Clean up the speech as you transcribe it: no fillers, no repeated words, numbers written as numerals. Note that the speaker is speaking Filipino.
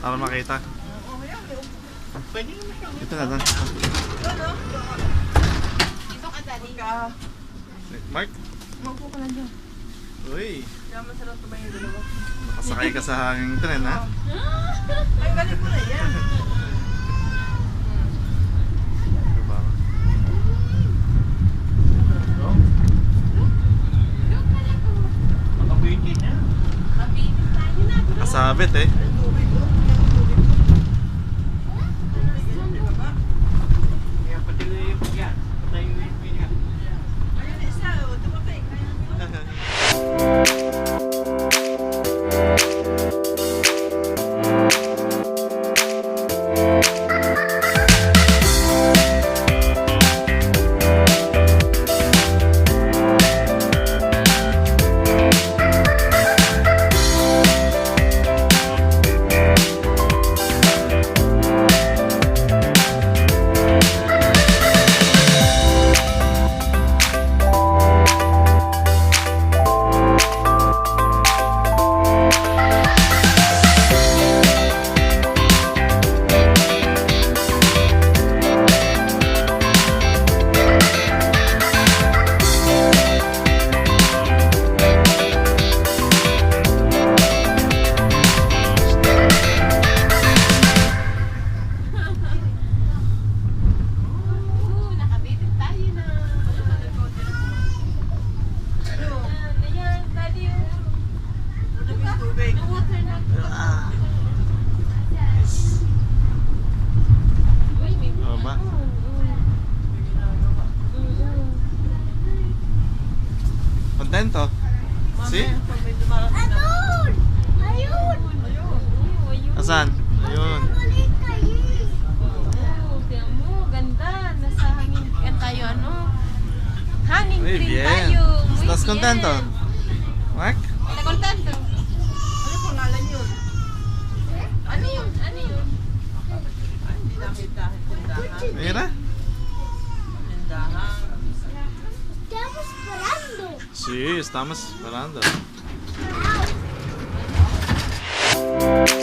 Para makita. Ito na lang. Dito ka, Daddy. Mark? Maupo ka lang dyan. Uy. Kaya masarap tumayo yung dalawa. Nakasakay ka sa hanging tren, ha? Ay, galing mo na yan. Diba? Makabitin na. Makabitin tayo na. Kasabit eh. Kontento? Si? Ayun! Ayun! Asan? Ayun. Tiyan mo, ganda. Nasa hangin. Yan tayo, ano? Hangin Muy tree bien. tayo. Muy ¿Estás bien. contento? Mark? ¿Está contento? Ano pangalan yun? Ano yun? Ano yun? Ay, hindi nakita. Tindahan. Mira. Tindahan. Estamos esperando. Sí, estamos esperando. Wow.